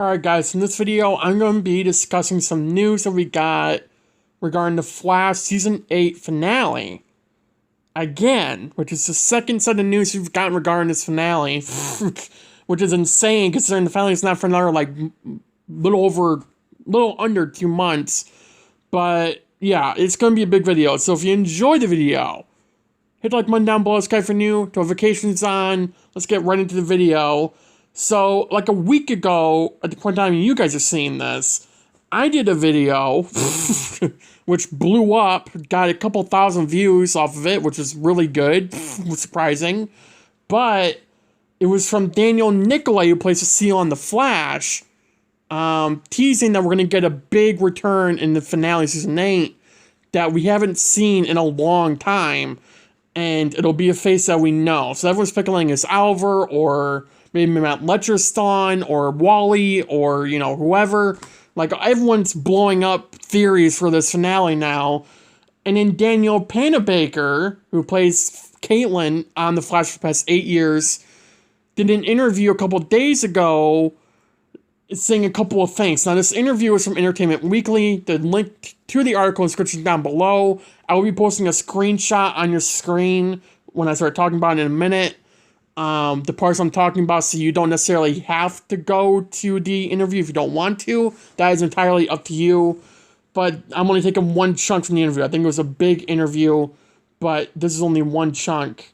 Alright guys, in this video I'm going to be discussing some news that we got regarding the Flash Season 8 finale. Again, which is the second set of news we've gotten regarding this finale, which is insane considering the finale is not for another little under 2 months. But yeah, it's going to be a big video, so if you enjoyed the video, hit the like button down below, subscribe for new, notifications on, let's get right into the video. So, like a week ago, at the point in time you guys are seeing this, I did a video, which blew up, got a couple thousand views off of it, which is really good, surprising, but it was from Daniel Nicolay, who plays Seee on The Flash, teasing that we're going to get a big return in the finale Season 8 that we haven't seen in a long time, and it'll be a face that we know. So everyone's speculating it's Oliver, or maybe Matt Letcherstein, or Wally, or, you know, whoever. Like, everyone's blowing up theories for this finale now. And then Daniel Panabaker, who plays Caitlin on The Flash for the past 8 years, did an interview a couple days ago saying a couple of things. Now, this interview is from Entertainment Weekly. The link to the article is description down below. I will be posting a screenshot on your screen when I start talking about it in a minute. The parts I'm talking about, so you don't necessarily have to go to the interview if you don't want to. That is entirely up to you. But I'm only taking one chunk from the interview. I think it was a big interview, but this is only one chunk.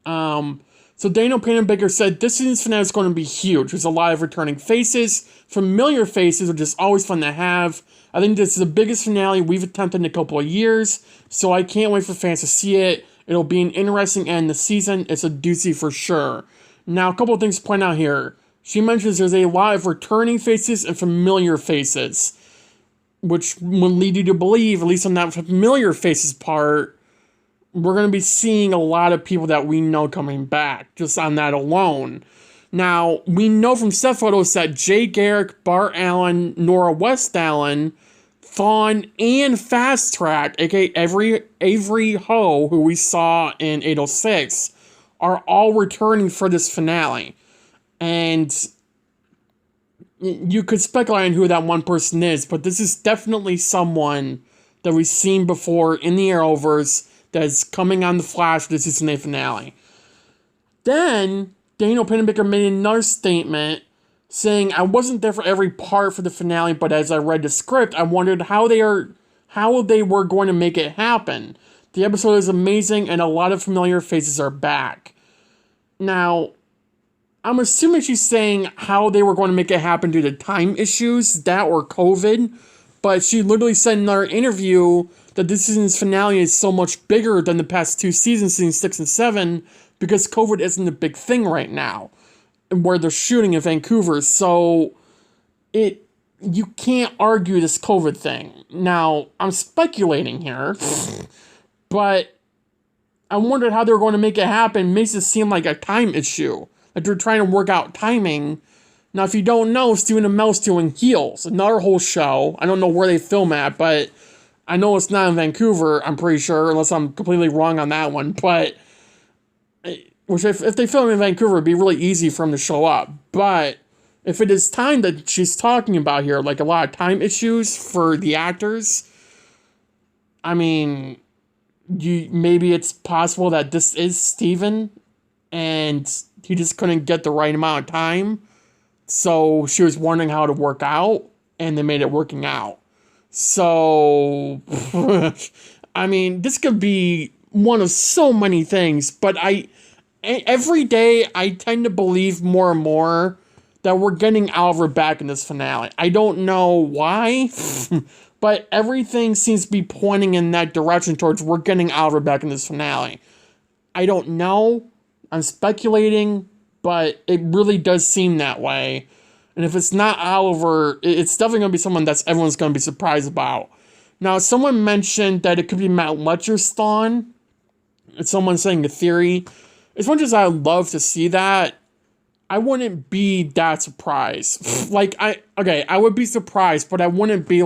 So Daniel Panabaker said, this season's finale is going to be huge. There's a lot of returning faces, familiar faces, which is always fun to have. I think this is the biggest finale we've attempted in a couple of years, so I can't wait for fans to see it. It'll be an interesting end of the season. It's a doozy for sure. Now, a couple of things to point out here. She mentions there's a lot of returning faces and familiar faces, which would lead you to believe, at least on that familiar faces part, we're going to be seeing a lot of people that we know coming back, just on that alone. Now, we know from set photos that Jay Garrick, Bart Allen, Nora West Allen, Thawne, and Fast Track, aka Avery Ho, who we saw in 806, are all returning for this finale. And you could speculate on who that one person is, but this is definitely someone that we've seen before in the Arrowverse that is coming on The Flash for the Season 8 finale. Then, Daniel Panabaker made another statement saying, I wasn't there for every part for the finale, but as I read the script, I wondered how they were going to make it happen. The episode is amazing, and a lot of familiar faces are back. Now, I'm assuming she's saying how they were going to make it happen due to time issues, that or COVID, but she literally said in another interview that this season's finale is so much bigger than the past two seasons, seasons 6 and 7, because COVID isn't a big thing right now, where they're shooting in Vancouver, so you can't argue this COVID thing. Now, I'm speculating here, but I wondered how they were going to make it happen. It makes it seem like a time issue, like they're trying to work out timing. Now, if you don't know, Stephen Amell's doing Heels, another whole show. I don't know where they film at, but I know it's not in Vancouver, I'm pretty sure, unless I'm completely wrong on that one, but which if they film in Vancouver, it'd be really easy for them to show up. But if it is time that she's talking about here, like a lot of time issues for the actors, I mean, maybe it's possible that this is Steven, and he just couldn't get the right amount of time, so she was wondering how to work out, and they made it working out. So, I mean, this could be one of so many things, but every day, I tend to believe more and more that we're getting Oliver back in this finale. I don't know why, but everything seems to be pointing in that direction towards we're getting Oliver back in this finale. I don't know. I'm speculating, but it really does seem that way. And if it's not Oliver, it's definitely going to be someone that everyone's going to be surprised about. Now, someone mentioned that it could be Matt Letcherstein. It's someone saying a theory. As much as I'd love to see that, I wouldn't be that surprised. I would be surprised, but I wouldn't be,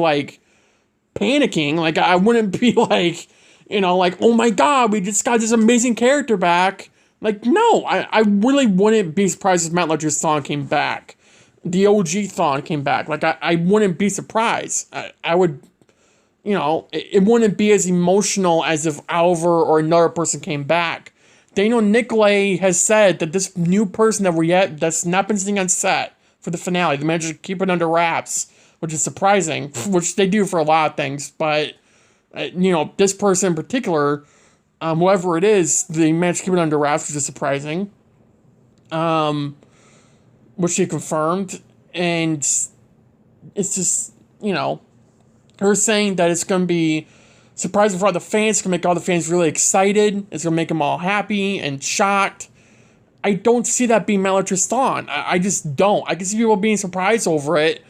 panicking. I wouldn't be oh my god, we just got this amazing character back. No, I really wouldn't be surprised if Matt Letcherstein came back. the OG Thawne came back. Like, I wouldn't be surprised. I would, it wouldn't be as emotional as if Oliver or another person came back. Daniel Nicolay has said that this new person that's not been sitting on set for the finale, they managed to keep it under wraps, which is surprising, which they do for a lot of things, but, this person in particular, whoever it is, they managed to keep it under wraps, which is surprising. Which she confirmed, and it's just, her saying that it's going to be surprising for all the fans, it's going to make all the fans really excited, it's going to make them all happy and shocked. I don't see that being Mel Tristan. I just don't. I can see people being surprised over it,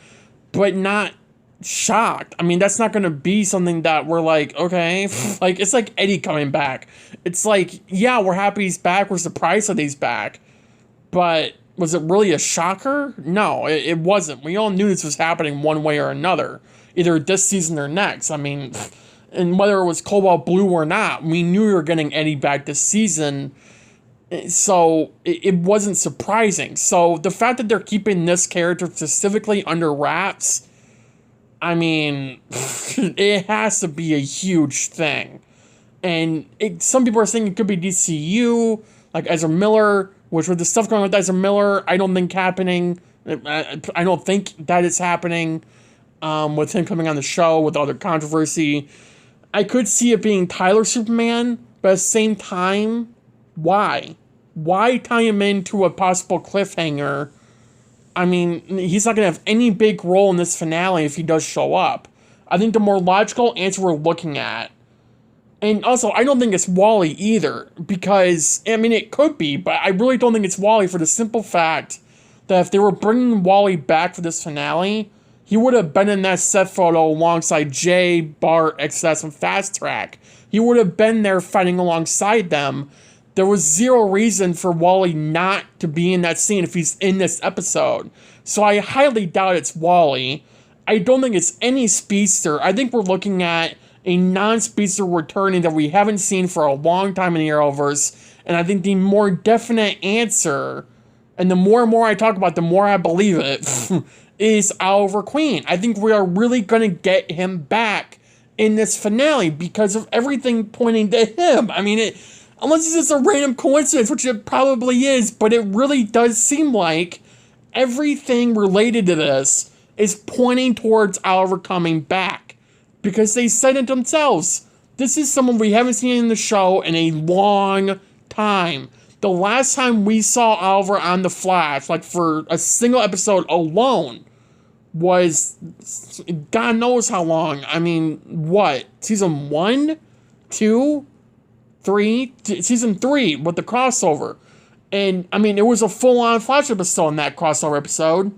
but not shocked. I mean, that's not going to be something that we're like, okay, like, it's like Eddie coming back. It's like, yeah, we're happy he's back, we're surprised that he's back, but was it really a shocker? No, it wasn't. We all knew this was happening one way or another, either this season or next. I mean, and whether it was Cobalt Blue or not, we knew we were getting Eddie back this season, so it wasn't surprising. So the fact that they're keeping this character specifically under wraps, I mean, it has to be a huge thing. And some people are saying it could be DCU, like Ezra Miller, which with the stuff going on with Ezra Miller, I don't think happening. I don't think that is happening with him coming on the show, with all the controversy. I could see it being Tyler Superman, but at the same time, why? Why tie him into a possible cliffhanger? I mean, he's not going to have any big role in this finale if he does show up. I think the more logical answer we're looking at, and also, I don't think it's Wally either, because, I mean, it could be, but I really don't think it's Wally for the simple fact that if they were bringing Wally back for this finale, he would have been in that set photo alongside Jay, Bart, XS, and Fast Track. He would have been there fighting alongside them. There was zero reason for Wally not to be in that scene if he's in this episode. So I highly doubt it's Wally. I don't think it's any speedster. I think we're looking at a non-speedster returning that we haven't seen for a long time in the Arrowverse. And I think the more definite answer, and the more and more I talk about, the more I believe it, is Oliver Queen. I think we are really going to get him back in this finale because of everything pointing to him. I mean, unless it's just a random coincidence, which it probably is, but it really does seem like everything related to this is pointing towards Oliver coming back. Because they said it themselves. This is someone we haven't seen in the show in a long time. The last time we saw Oliver on The Flash, like for a single episode alone, was God knows how long. I mean, what? Season 1? 2? 3? Season 3 with the crossover. And, I mean, it was a full-on Flash episode in that crossover episode.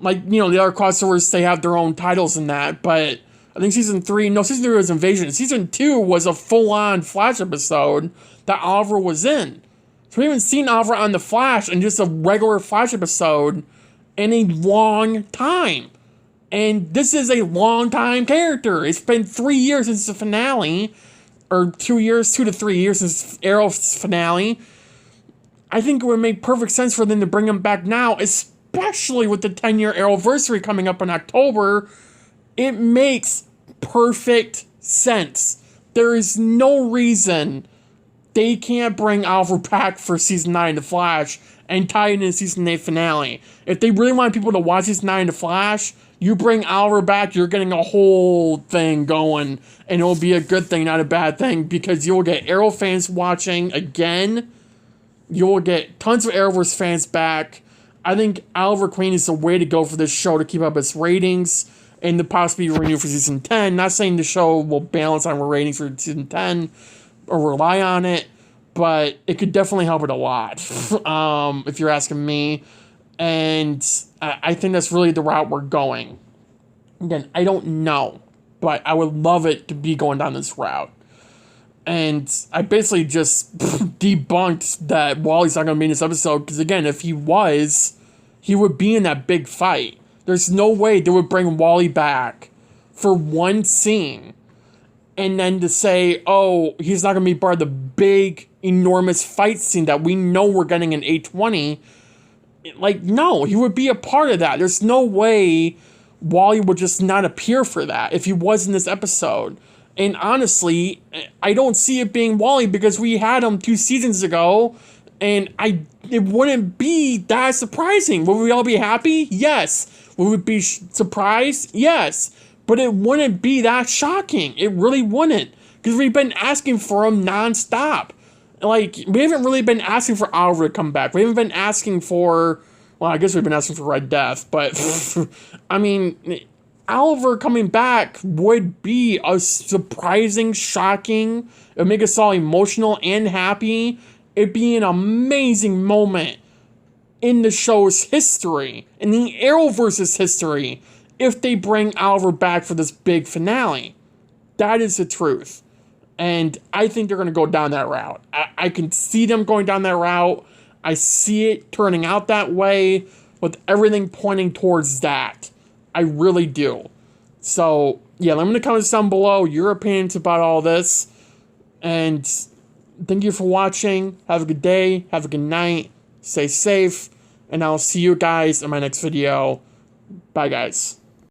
Like, the other crossovers, they have their own titles in that, but I think season 3 was Invasion. Season 2 was a full-on Flash episode that Oliver was in. So we haven't seen Oliver on The Flash in just a regular Flash episode in a long time. And this is a long-time character. It's been 3 years since the finale, or 2 to 3 years since Arrow's finale. I think it would make perfect sense for them to bring him back now, especially with the 10-year Arrowversary coming up in October. It makes perfect sense. There is no reason they can't bring Oliver back for season 9 of The Flash and tie it into season 8 finale. If they really want people to watch season 9 of The Flash, you bring Oliver back, you're getting a whole thing going, and it'll be a good thing, not a bad thing, because you'll get Arrow fans watching again. You'll get tons of Arrowverse fans back. I think Oliver Queen is the way to go for this show to keep up its ratings and to possibly renew for season 10. Not saying the show will balance on ratings for season 10 or rely on it, but it could definitely help it a lot, if you're asking me. And I think that's really the route we're going. Again, I don't know, but I would love it to be going down this route. And I basically just debunked that Wally's not going to be in this episode, because again, if he was, he would be in that big fight. There's no way they would bring Wally back for one scene and then to say, oh, he's not going to be part of the big, enormous fight scene that we know we're getting in 820. Like, no, he would be a part of that. There's no way Wally would just not appear for that if he was in this episode. And honestly, I don't see it being Wally because we had him 2 seasons ago, and it wouldn't be that surprising. Would we all be happy? Yes. Would we be surprised? Yes. But it wouldn't be that shocking. It really wouldn't. Because we've been asking for him nonstop. Like, we haven't really been asking for Oliver to come back. We haven't been asking for... Well, I guess we've been asking for Red Death, but... I mean, Oliver coming back would be a surprising, shocking... It would make us all emotional and happy. It'd be an amazing moment in the show's history, in the Arrowverse's history, if they bring Oliver back for this big finale. That is the truth. And I think they're going to go down that route. I can see them going down that route. I see it turning out that way with everything pointing towards that. I really do. So, yeah, let me know in the comments down below your opinions about all this. And thank you for watching. Have a good day. Have a good night. Stay safe. And I'll see you guys in my next video. Bye, guys.